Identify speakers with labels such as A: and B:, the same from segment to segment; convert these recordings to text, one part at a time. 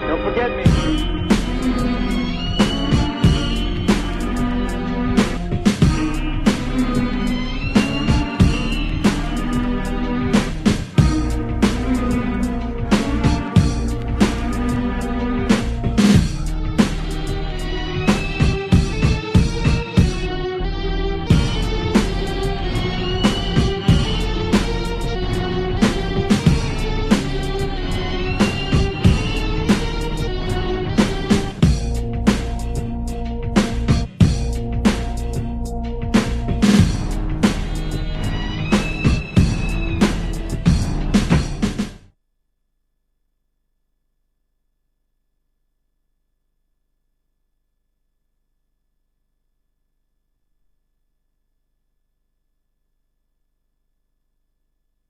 A: Don't forget me.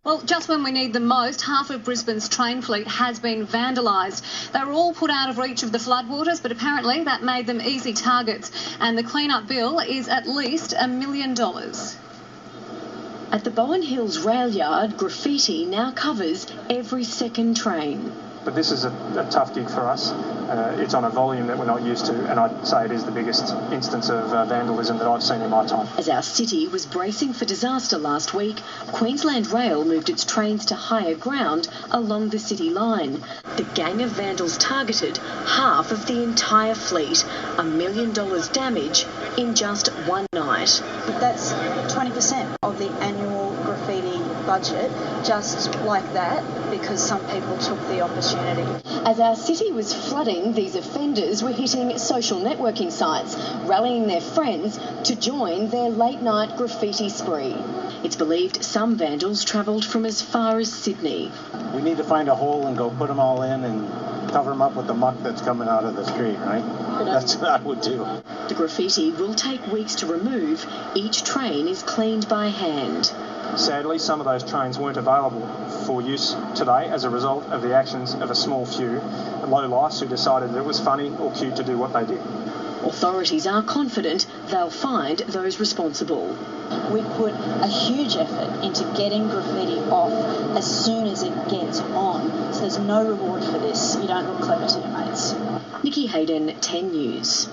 B: Well, just when we need them most, half of Brisbane's train fleet has been vandalised. They were all put out of reach of the floodwaters, but apparently that made them easy targets, and the clean-up bill is at least $1 million.
C: At the Bowen Hills rail yard, graffiti now covers every second train.
D: But this is a tough gig for us. It's on a volume that we're not used to, and I'd say it is the biggest instance of vandalism that I've seen in my time.
C: As our city was bracing for disaster last week, Queensland Rail moved its trains to higher ground along the city line. The gang of vandals targeted half of the entire fleet, $1 million damage in just one night.
E: That's 20% of the annual graffiti budget, just like that, because some people took the opportunity.
C: As our city was flooding, these offenders were hitting social networking sites, rallying their friends to join their late-night graffiti spree. It's believed some vandals travelled from as far as Sydney.
F: We need to find a hole and go put them all in and cover them up with the muck that's coming out of the street, right? That's what I would do.
C: The graffiti will take weeks to remove. Each train is cleaned by hand.
D: Sadly, some of those trains weren't available for use today as a result of the actions of a small few lowlifes who decided that it was funny or cute to do what they did.
C: Authorities are confident they'll find those responsible.
E: We put a huge effort into getting graffiti off as soon as it gets on, so there's no reward for this. You don't look clever to your mates.
C: Nikki Hayden, 10 News.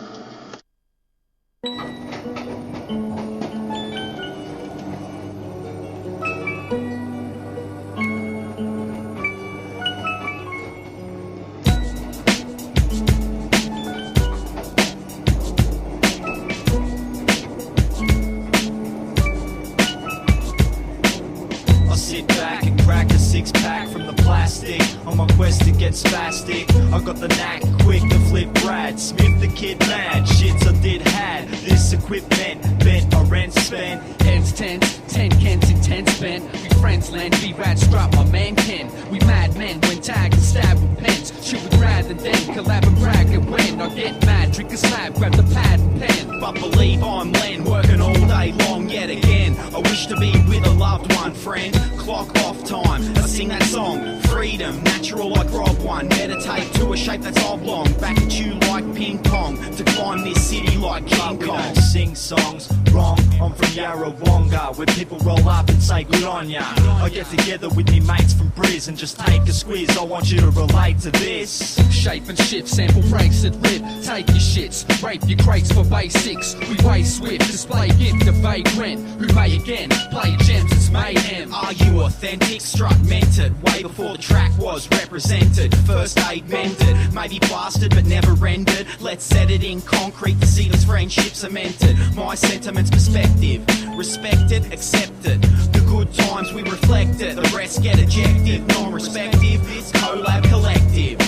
G: Six-pack from the plastic, on my quest to get spastic. I got the knack, quick to flip Brad Smith the kid mad, shits I did had. This equipment, bent my rent spent.
H: Heads tense, 10 Kents in 10 spent. We friends land, be rad strap, my man Ken. We mad men when tagged and stabbed with pens. Shoot with rad and then collab and brag. And when I get mad, drink a slab, grab the pad and pen.
G: But believe I'm Len, working all day long yet again. I wish to be with a loved one, friend. Clock off time, I sing that song. Freedom, natural like Rob One. Meditate to a shape that's oblong. Back at you like ping pong. To climb this city like King Kong. Sing songs, wrong. I'm from Yarrawonga, where people roll up and say good on ya. I get together with me mates from Briz and just take a squiz. I want you to relate to this.
H: Shape and shift, sample breaks that rip. Take your shits, rape your crates for basics. We way swift, display gift to vagrant. Who may again play gems, it's mayhem.
G: Are you authentic? Struck mentored way before the track was represented. First aid mended, maybe blasted but never rendered. Let's set it in concrete to see this friendship cemented. My sentiments perspective, respected, accepted. The good times we reflected, the rest get ejected. Non-respective, it's collab collective.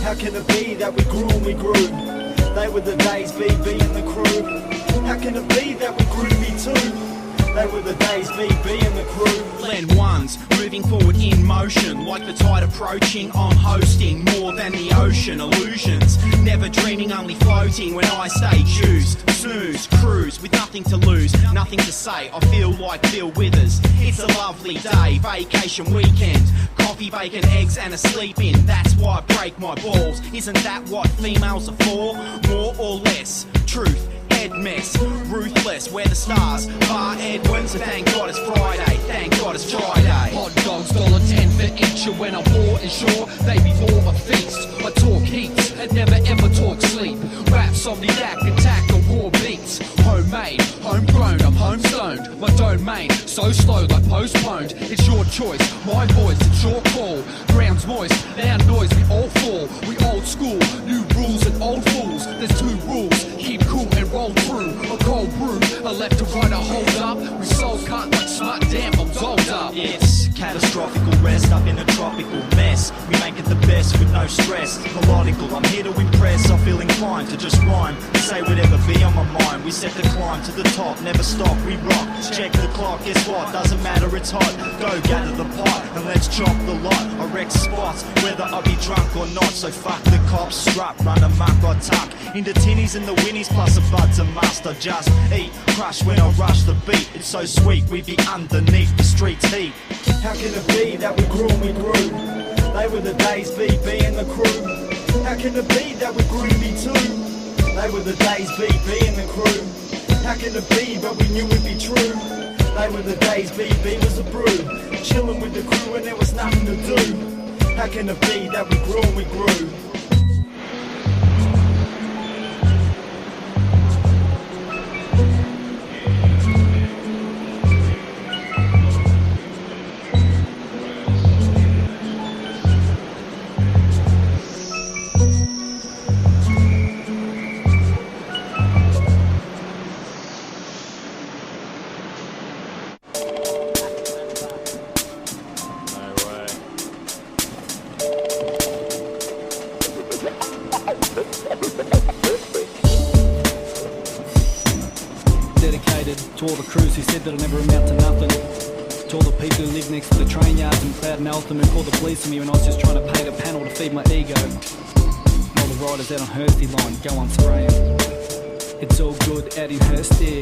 I: How can it be that we grew and we grew? They were the days, BB and the crew. How can it be that we grew, me too? They were the days, BB and the crew.
G: Len ones, moving forward in motion. Like the tide approaching, I'm hosting more than the ocean. Illusions, never dreaming, only floating. When I stay choose, snooze, cruise with nothing to lose, nothing to say. I feel like Bill Withers. It's a lovely day, vacation weekend. Coffee, bacon, eggs and a sleep in. That's why I break my balls. Isn't that what females are for? More or less, truth, head mess. Ruthless, we're the stars. Bar Edwin, so thank God it's Friday. Thank God it's Friday.
H: Hot dogs, $1.10 for each, and when I'm poor and sure, they be more a feast. I talk heaps and never ever talk sleep. Rap, somniac, attack or war beats. Homemade, homegrown, I'm home stoned. My domain, so slow like postponed. It's your choice, my voice, it's your call. Ground's moist, loud noise, we all fall. We old school, new rules and old fools. There's two rules, keep cool and roll through. A cold brew, a left to right, a hold up. We soul cut like smut, damn, I'm dolled up.
I: It's catastrophic rest up in a tropical mess. We make it the best with no stress. Melodical, I'm here to impress. I feel inclined to just rhyme, say whatever be on my mind. We set the climb to the top, never stop, we rock. Check the clock, guess what? Doesn't matter, it's hot. Go gather the pot and let's chop the lot. I wreck spots, whether I be drunk or not. So fuck the cops, strut, run amok or tuck into tinnies and the winnies, plus a bud's a must. I just eat, crush when I rush the beat. It's so sweet, we be underneath the streets heat. How can it be that we grew and we grew? They were the days, BB and the crew. How can it be that we grew to be two? They were the days, BB and the crew. How can it be, but we knew it'd be true? They were the days, BB was a brew. Chilling with the crew and there was nothing to do. How can it be that we grew and we grew?
A: To all the crews who said that I'd never amount to nothing. To all the people who live next to the train yards in Cloud and Eltham who called the police on me when I was just trying to paint a panel to feed my ego. All the riders out on Hursty line, go on spraying. It's all good out in Hursty.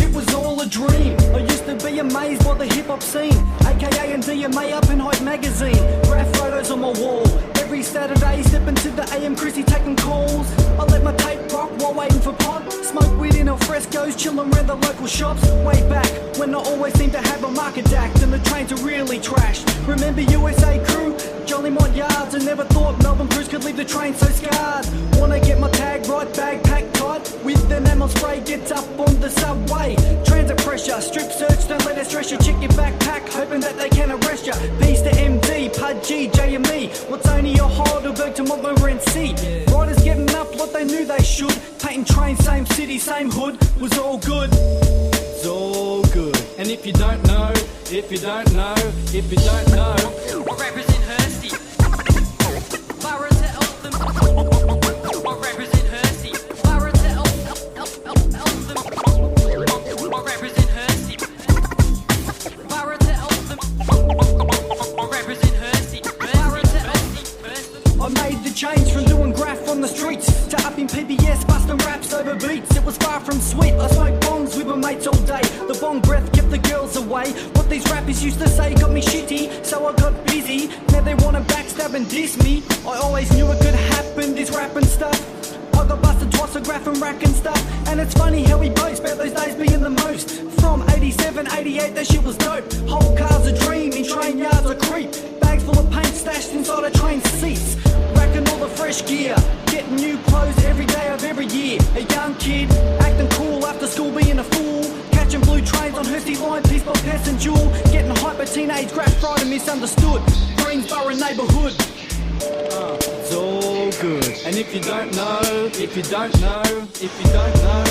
A: It was all a dream. I used to be amazed by the hip-hop scene, aka and DMA up in Hype magazine. Graph photos on my wall. Every Saturday, step into the AM Chrissy taking calls. I let my tape rock while waiting for pot. Smoke weed in al frescoes, chillin' around the local shops. Way back, when I always seemed to have a market act and the trains are really trashed. Remember USA Crew, Jolly Mod Yards, and never thought Melbourne crews could leave the train so scarred. Wanna get my tag right, bag packed tight, with an ammo spray, gets up on the subway. Transit pressure, strip search, don't let it stress you. Check your backpack, hoping that they can arrest you. Peace to MD, Pudgy, JME. What's only a Heidelberg to Montmorency? Riders getting up what they knew they should. Painting trains, same city, same hood, was all good. It's all good. And if you don't know, if you don't know, if you don't know,
J: I represent Hursty. Borough to Eltham. I represent Hursty. Borough to Eltham. I represent Hursty. Borough to Eltham. I represent Hursty. Borough to Eltham.
A: I made the change from doing graph on the streets to up in PBS, busting raps over beats. It was far from sweet. I smoked bongs with my mates all day. The bong breath kept the girls away. What these rappers used to say got me shitty, so I got busy. Now they wanna backstab and diss me. I always knew it could happen, this rapping stuff. I got busted twice for graph and rack and stuff. And it's funny how we boast about those days being the most. From 87, 88, that shit was dope. Whole cars a dream, in train yards a creep. Bags full of paint stashed inside a train seats. Racking all the fresh gear, getting new clothes every day of every year. A young kid, acting cool after school being a fool. Catching blue trains on Hursty line, Peace by Pest and Jewel. Getting hyper teenage graph fried and misunderstood. Greensborough neighbourhood. It's all good. And if you don't know, if you don't know, if you don't know.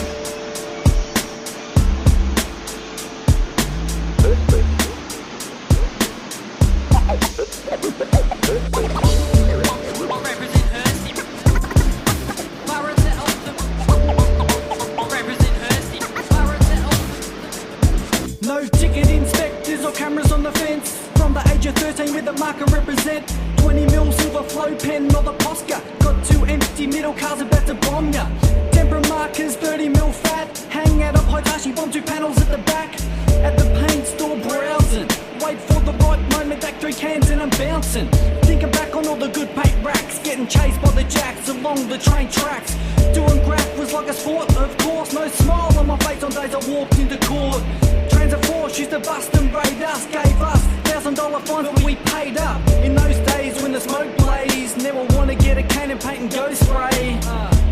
A: No ticket inspectors or cameras on the fence. From the age of 13 with a marker represent. 20 mil silver flow pen or the Posca. Got two empty middle cars about to bomb ya. Tempera markers, 30 mil fat. Hang out up Hitachi, bomb two panels at the back. At the paint store browsing. Wait for the right moment, back 3 cans and I'm bouncing. Thinking back on all the good paint racks. Getting chased by the jacks along the train tracks. Doing graph was like a sport, of course. No smile on my face on days I walked into court. Trains of force used to bust and raid us, gave us $1,000 fines when we paid up. In those days when the smoke blazed, never want to get a can and paint and go spray.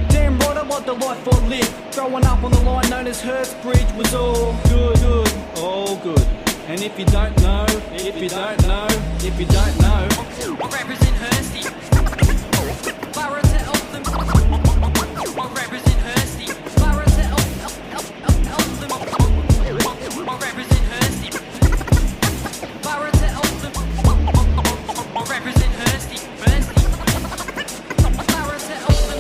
A: Damn right, I like the life I live. Growing up on the line known as Hurstbridge was all good, good, all good. And if you don't know, if you don't know, if you don't know,
J: I represent Hursty. Borough to Eltham. I represent Hursty. Borough to Eltham. I represent Hursty. Borough to Eltham. I represent Hursty. Borough to Eltham.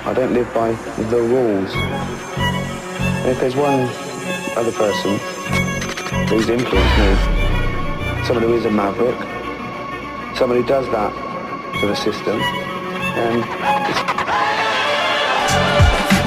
K: I don't live by the rules. And if there's one other person who's influenced me, someone who is a maverick, someone who does that to the system, and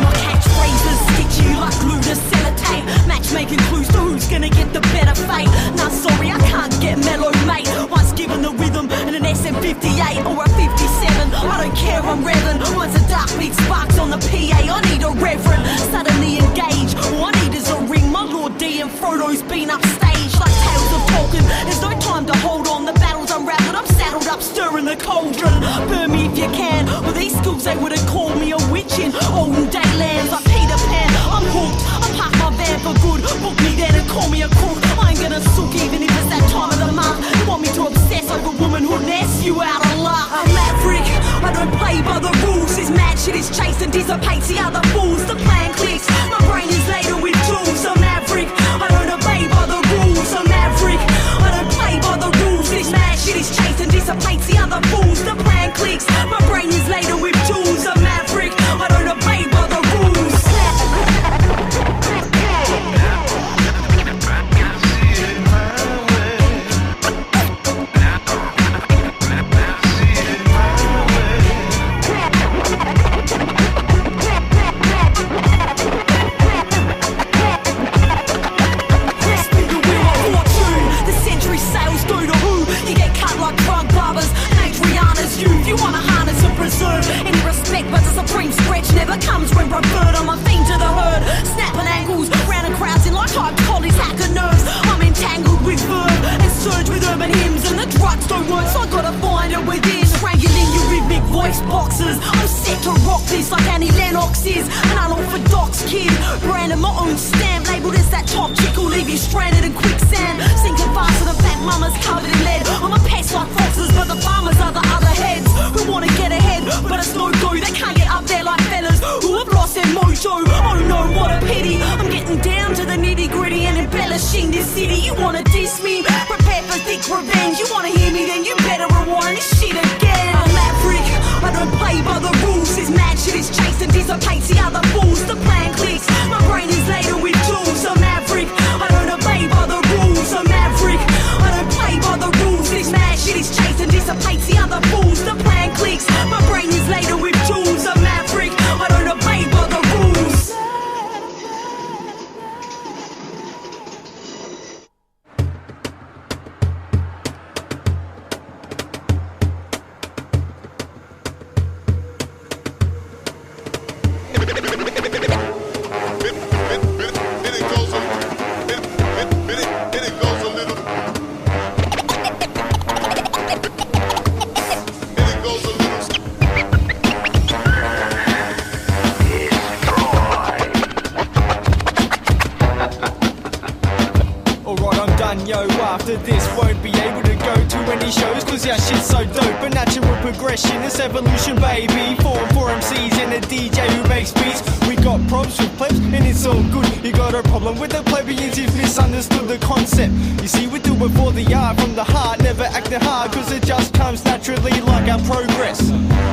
L: my catchphrases stitch you like glue to sellotape. Matchmaking clues to who's gonna get the better fate. Nah, sorry, I can't get mellow, mate. Once given the rhythm in an SM58 or a 57, I don't care, I'm revving. Once a dark beat sparks on the PA, I need a reverend. Suddenly engage, all I need is a ring. My Lord D and Frodo's been upstage like tales of Tolkien. There's no time to hold on, the battle's unraveled. I'm saddled up, stirring the cauldron. Burn me if you can. With these skills they would have called me a witch in olden day lands like Peter Pan. I'm hooked, I park my van for good. Book me then and call me a crook. I ain't gonna sook even if it's that time of the month. You want me to obsess over womanhood and ask you out of luck. I'm maverick, I don't play by the rules. This mad shit is chased and dissipates the other fools. The plan clicks, my brain is laden with tools. I'm maverick, I don't obey by the rules. I'm maverick, I don't play by the rules. This mad shit is chased and dissipates the other fools. The plan clicks, my brain is laden with tools. I'm maverick, I don't obey by the rules. You wanna harness and preserve any respect, but the supreme stretch never comes when preferred. I'm a fiend to the herd, snapping angles round and crowds in like hot collies, hacker nerves. I'm entangled with verb and surge with urban hymns, and the drugs don't work, so I gotta find it within. Strangling your rhythmic voice boxes, I'm set to rock this like Annie Lennox is an unorthodox kid. Branding my own stamp, labelled as that top chick who'll leave you stranded in quicksand, sinking faster than fat mamas covered in lead. I'm a pest like foxes, but the farmers are the other heads who wanna get ahead, but it's no go. They can't get up there like fellas who have lost their mojo. Oh no, what a pity. I'm getting down to the nitty gritty and embellishing this city. You wanna diss me? Prepare for thick revenge. You wanna hear me? Then you better rewind this shit again. I'm maverick, I don't play by the rules. This mad shit
M: And yo, after this, won't be able to go to any shows, cause our shit's so dope. A natural progression, it's evolution, baby. Form for MCs and a DJ who makes beats. We got problems with plebs, and it's all good. You got a problem with the plebeians, you've misunderstood the concept. You see, we do it for the art, from the heart, never acting hard, cause it just comes naturally like our progress.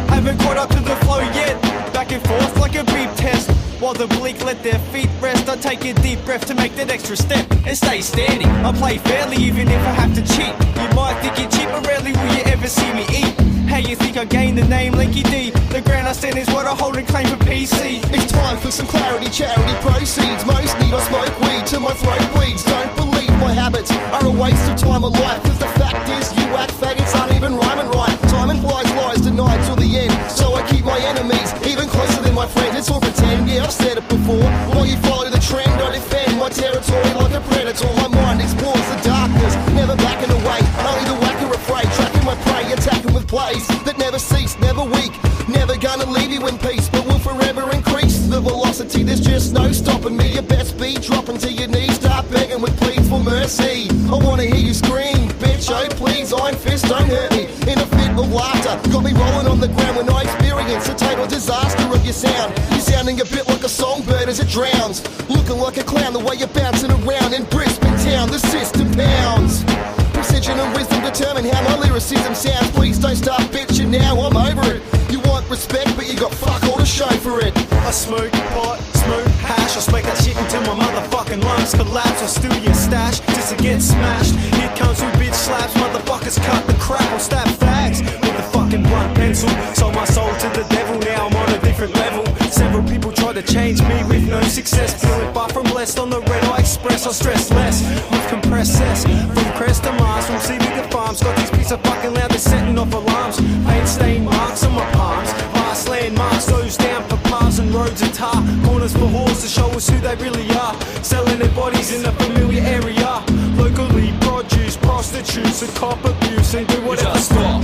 M: Haven't caught up to the flow yet, back and forth like a beep test. While the bleak let their feet rest, I take a deep breath to make that extra step and stay steady. I play fairly even if I have to cheat. You might think you're cheap, but rarely will you ever see me eat. How you think I gained the name Lanky D? The ground I stand is what I hold and claim for PC.
N: It's time for some clarity, charity proceeds. Most need I smoke weed till my throat bleeds. Don't believe my habits are a waste of time of life, cause the fact is you whack faggots aren't even rhyming right. Time implies lies denied till the end, so I keep my enemies even closer than my friends. It's all pretend, yeah, I've said it before. While you follow the trend, I defend my territory like a predator. My mind explores the darkness, never backing away. Only the whack are afraid, tracking my prey, attacking with plays that never cease, never weak. Never gonna leave you in peace, but will forever increase the velocity. There's just no stopping me. You best be dropping to your knees, start begging with pleas for mercy. I wanna hear you scream, bitch, oh please, Iron Fist, don't hurt me. In a fit of laughter, got me rolling on the ground when I experience a total disaster of your sound. You're sounding a bit like a songbird as it drowns, looking like a clown the way you're bouncing around in Brisbane town. The system pounds. Precision and wisdom determine how my lyricism sounds. Please don't start bitching now, I'm over it. You want respect, but you got fuck all to show for it.
M: I smoke pot, smoke hash, I smoke that shit until my motherfucking lungs collapse. I steal your stash just to get smashed. Here comes who bitch slaps, motherfuckers cut the crap. I'll stab fags with a fucking blunt pencil. Sold my soul to the devil, now I'm on a different level. Several people try to change me with no success. Feeling far from blessed on the Red Eye Express. I stress less with compressed cess. From Crest to Mars, from CV to Farms. Got these pieces of fucking loud, they're setting off alarms. Paint stain marks on my palms. Vast landmarks, those down for paths and roads of tar. Corners for whores to show us who they really are. Selling their bodies in a familiar area. Locally produce prostitutes and cop abuse and do whatever.
O: You just stop,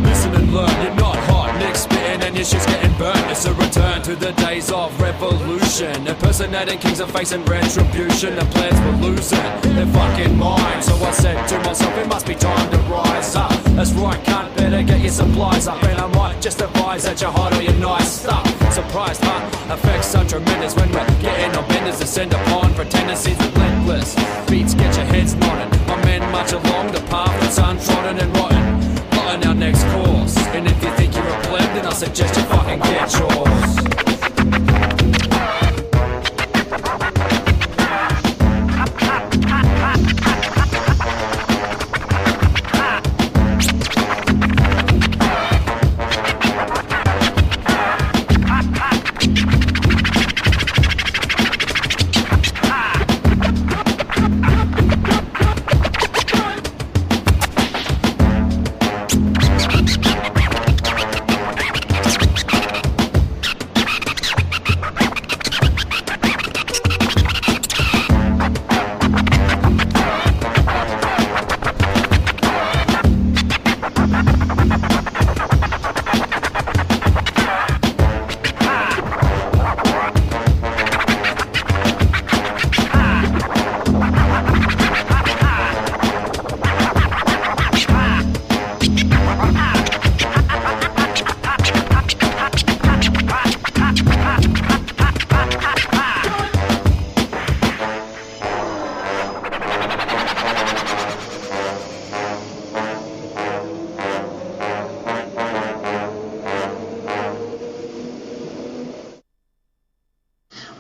O: listen and learn. You're not hot, Nick spitting and your shit's getting burnt. It's a return to the days of revolution. Impersonating kings are facing retribution. The players were losing their fucking minds. So I said to myself, it must be time to rise up. That's right, cunt, better get your supplies up. And I might just advise that you hide all your nice stuff. Surprised, huh? Effects so tremendous when we're getting our benders descend upon pretendencies relentless. Beats get your heads nodding. My men march along the path that's untrodden and rotten. Plotting our next course. And if you think you're a pleb, then I suggest you fucking get yours.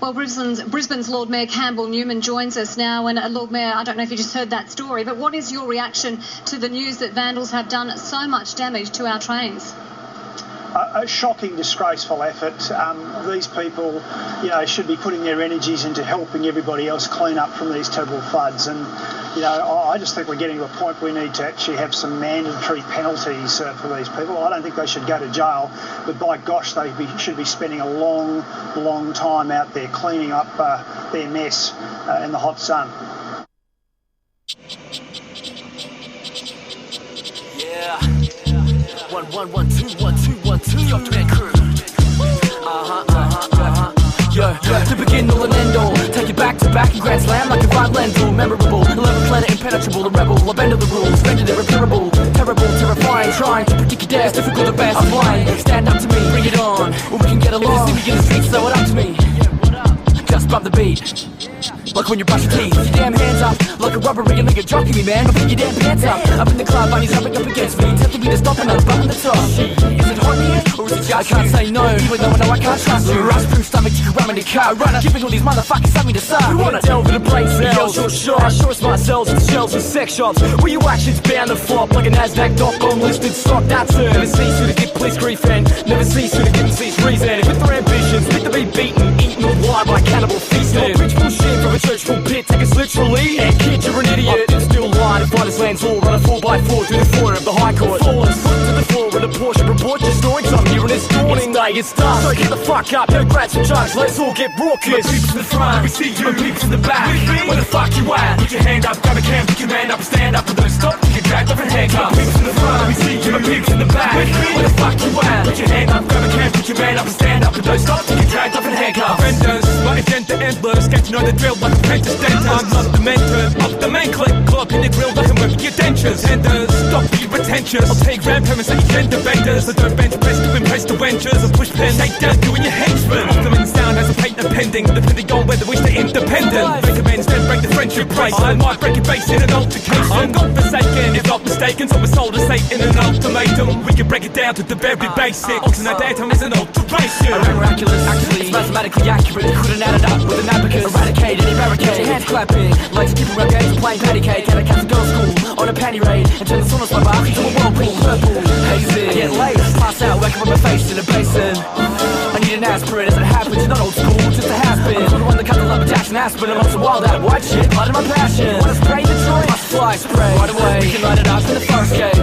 B: Well, Brisbane's Lord Mayor Campbell Newman joins us now. And Lord Mayor, I don't know if you just heard that story, but what is your reaction to the news that vandals have done so much damage to our trains?
P: A shocking, disgraceful effort. These people, should be putting their energies into helping everybody else clean up from these terrible floods. And, I just think we're getting to a point where we need to actually have some mandatory penalties for these people. I don't think they should go to jail, but by gosh, they should be spending a long, long time out there cleaning up their mess in the hot sun.
Q: Yeah. 1 1 1 2 1 2 1 2 your man crew. Yo, to begin all and end all. Take it back to back and Grand Slam like a violent duel. Memorable, 11 planet in pen
H: impenetrable, a rebel, I bend to the rules, rendered irreparable, terrible, terrifying, trying to predict your death, difficult at best, I'm blind, stand up to me, bring it on, or we can get along, if you see me in the streets, throw it up to me, just bump the beat. Like when you brush your teeth, put your damn hands up. Like a rubber ring, nigga jockey me, man. I'll put your damn pants up. Up in the club, bunnies rubbing up against me, tempting me to stop and unbutton the top. Is it hot in here, or is it just I can't say no, even though I know I can't trust you. Rust-proof stomach, you can ram in the car runner, giving all these motherfuckers something to suck. You wanna delve into brain cells, you're sure. I sure smart cells and shells and sex shops. Where your actions bound to flop like a NASDAQ.com listed stock. That's it. Never cease to get police grief and never cease to get cease reason. With their ambitions, fit to be beaten, eaten alive by cannibal feasting. Preach full shit from a church full pit, take us literally. And kid, you're an idiot. I'm still lying to find this land's law, run a 4x4 through the floor of the High Court. Flawless, foot to the floor in a Porsche, report your story, 'cause I'm hearing this dawning day. It's dark, so get the fuck up, don't grab some drugs, let's all get raucous. My peeps in the front, we see you, and peeps in the back. Where the fuck you at? Put your hand up, grab a can, put your man up and stand up, and don't stop, you get dragged off and handcuffed. My peeps in the front, we see you, and peeps in the back. Where the fuck you at? Put your hand up, grab a can, put your man up and stand up, and don't stop, you get dragged off and handcuffed. Offenders, my agenda endless, get to know the drill like apprentice dentist. I'm not the mentor of the main click, club in the grill like I'm working your dentures. Tenders, stop being pretentious, I'll take grandparents and your gender benders. I don't bench press to impress the wenchers, I'll push pen, take down you and your henchmen. Often in sound has a patent pending, depending on whether we stay independent. Break amends, then break the friendship price. I might break your base in an altercation. I'm godforsaken, if not mistaken, so we're sold to Satan in an ultimatum. We can break it down to the very basic. Alternate atom is an alteration. I'm miraculous, actually, it's mathematically accurate. You couldn't add it up with an abacus. Eradicated, eradicated, your hands clapping. Like to keep around games, playing patty cake at a Catholic girls' school on a panty raid, and turn the sun on my bar into a whirlpool. Purple, hazy, I get laced, pass out, wake up on my face in a basin. I need an aspirin as it happens, you're not old school, just a has-been. I'm the one that cut the lumberjacks and aspirin, I'm also wild out, white shit, blood in my passion. Wanna spray the joint? Must fly spray, right away, we can light it up in the forest gate.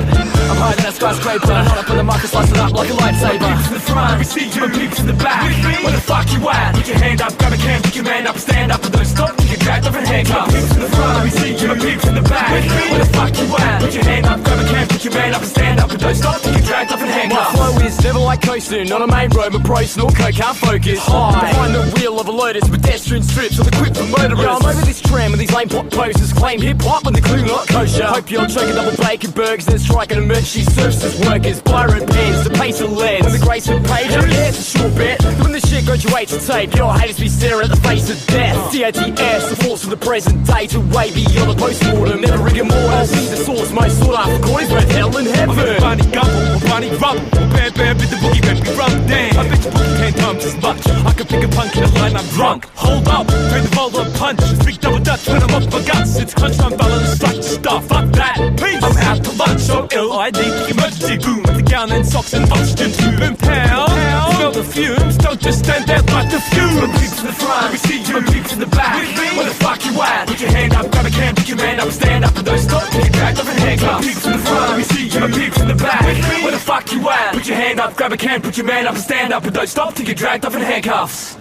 H: I'm higher than a skyscraper, I'm not up in the market, slice it up like a lightsaber. Peeps in the front, we see you and peeps in the back. Where the fuck you at? Put your hand up, grab a can, put your man up and stand up, and don't stop, you get dragged off and handcuffed. Peeps in the front, we see you and peeps in the back. Where the fuck you at? Put your hand up, grab a can, put your man up and stand up, and don't stop, you get dragged off and handcuffed. My flow is never like coasting, not a main road, but pro snort coke, can't focus. High, behind the wheel of a Lotus, pedestrian strips with equipped for motorists. Yeah, I'm over this tram with these lame pot posters, claim hip-hop when the clue not kosher. Hope you're choking double bacon burgers, then striking emergency services workers. Byron pens, the pace of lead, when the grace of pager, yeah, it's a sure bet. When the shit graduates to tape, your haters be staring at the face of death. CATS, the force of the present day to way beyond the post-mortem. Never rigor mortis, I'll be the source, most sought after, recordings both hell and heaven. I'm Barney Gumble, or Barney Rubble, or Bear Bear with the boogie baby rum down. I bet you boogie can't dump as much. I can pick a punk in a line, I'm drunk. Hold up, turn the roll up punch. Speak double Dutch when I'm off my guts. It's crunch time, balance, structure stuff. Fuck that, peace. I'm out to lunch, so ill. I need the emergency boom with the gown and socks and oxygen tube. Boom pow, smell the fumes. Don't just stand there like the fumes. Peeps in the front, we see you and peeps in the back. Where the fuck you at? Put your hand up, grab a can, pick your man up, stand up, and don't stop. You get dragged off and handcuffed. Peeps in the front, we see you and peeps in the back. Where the fuck you at? Put your hand up, grab a can, put your man up, and stand up, and don't stop till you get dragged off in handcuffs.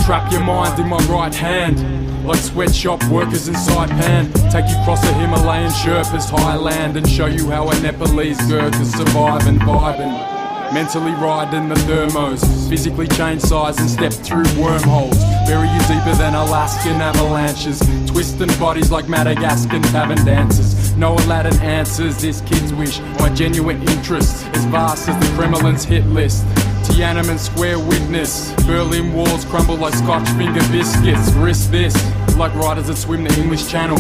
O: Trap your mind in my right hand, like sweatshop workers inside Pan. Take you across the Himalayan Sherpas highland and show you how a Nepalese Gurkhas survive and vibing. Mentally riding the thermos, physically change size and step through wormholes. Bury you deeper than Alaskan avalanches, twisting bodies like Madagascar tavern dancers. No Aladdin answers this kid's wish. My genuine interest is vast as the Kremlin's hit list. Tiananmen Square witness, Berlin walls crumble like Scotch finger biscuits. Risk this, like riders that swim the English Channel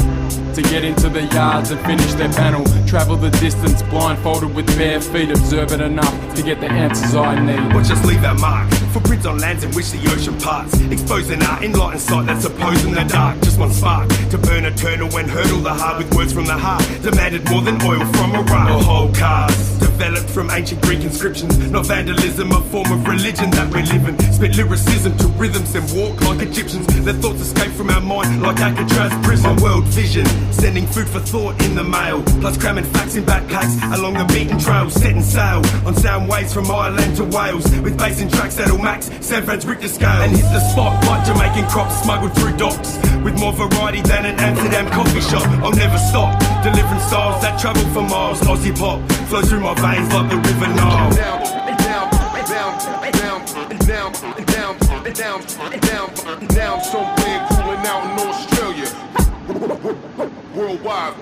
O: to get into the yards and finish their panel. Travel the distance blindfolded with bare feet, observe it enough to get the answers I need.
R: But just leave that mark, Footprints on lands in which the ocean parts, exposing our enlightened sight that's opposing the dark. Just one spark to burn eternal and hurdle the hard with words from the heart. Demanded more than oil from Iran or whole cars. Developed from ancient Greek inscriptions, not vandalism, a form of religion that we live in. Spit lyricism to rhythms and walk like Egyptians. Their thoughts escape from our mind like Alcatraz prison. My world vision, sending food for thought in the mail, plus cramming facts in backpacks along the beaten trail. Setting sail on sound waves from Ireland to Wales, with bass and tracks that'll max San Fran's Richter scale. And hit the spot like Jamaican crops smuggled through docks, with more variety than an Amsterdam coffee shop. I'll never stop, delivering styles that travel for miles. Aussie pop flows through my veins like the River Nile.
S: Down somewhere cooling out in Australia. Worldwide.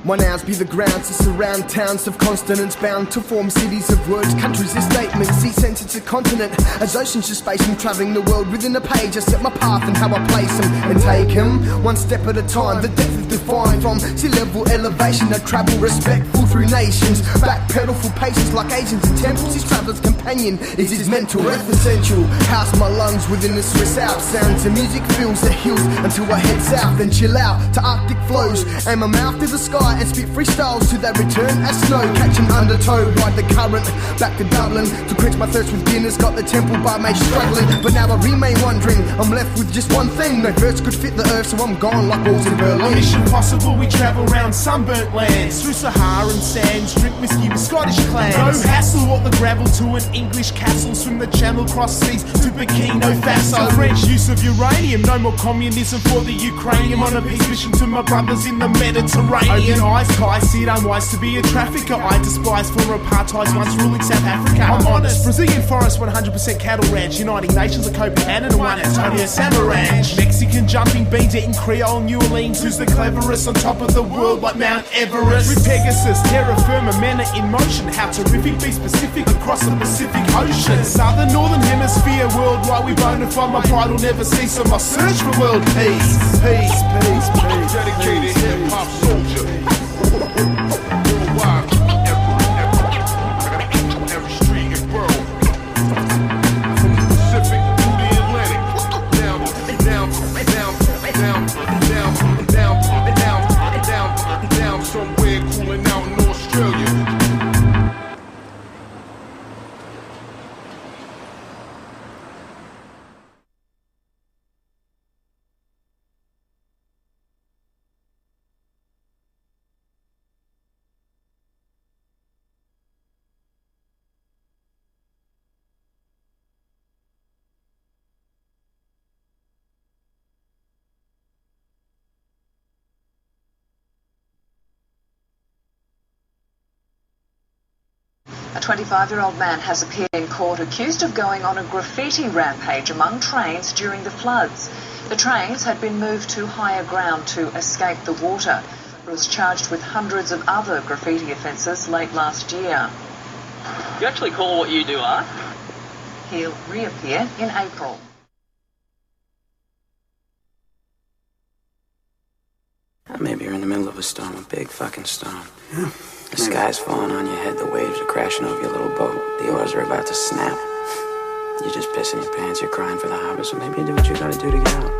N: My nouns be the grounds to surround towns of consonants, bound to form cities of words, countries of statements, sea sentence a continent. As oceans of space, I'm travelling the world within a page. I set my path and how I place them and take them one step at a time. The depth is defined from sea level elevation. I travel respectful through nations, backpedal for patience like Asians in temples. His traveller's companion is his mental breath essential. House my lungs within the Swiss Alps. Sounds and music fills the hills until I head south, then chill out to Arctic flows. Aim my mouth to the sky and spit freestyles till they return as snow. Catching undertow, ride the current back to Dublin to quench my thirst with Guinness. Got the temple bar mate struggling, but now I remain wondering. I'm left with just one thing, no verse could fit the earth, so I'm gone like walls in Berlin.
M: On Mission Possible we travel round sunburnt lands, through Saharan sands, drink whiskey with Scottish clans. No hassle, walk the gravel to an English castle, swim the channel, cross seas to Burkina Faso. French use of uranium, no more communism for the Ukrainian. On a peace mission to my brothers in the Mediterranean. Eyes high, see it unwise to be a trafficker. I despise former apartheid's once ruling South Africa. I'm honest, Brazilian forest 100% cattle ranch, Uniting Nations of Copenhagen and one Antonio Samaranch. Mexican jumping beans, eating Creole New Orleans. Who's the cleverest on top of the world like Mount Everest? With Pegasus, terra firma, men are in motion. How terrific, be specific across the Pacific Ocean. Southern, northern hemisphere, worldwide we bona fide. My pride will never cease on my search for world peace. Peace, peace, peace.
S: Dedicated hip-hop soldier. Worldwide. Every street and borough. From the Pacific to the Atlantic. Down somewhere cooling out in Australia.
T: A 25-year-old man has appeared in court accused of going on a graffiti rampage among trains during the floods. The trains had been moved to higher ground to escape the water. He was charged with hundreds of other graffiti offences late last year.
U: You actually call what you do art?
T: He'll reappear in April.
V: Maybe you're in the middle of a storm, a big fucking storm. Yeah. The sky's falling on your head, the waves are crashing over your little boat, the oars are about to snap. You're just pissing your pants, you're crying for the harbor, so maybe you do what you gotta do to get out.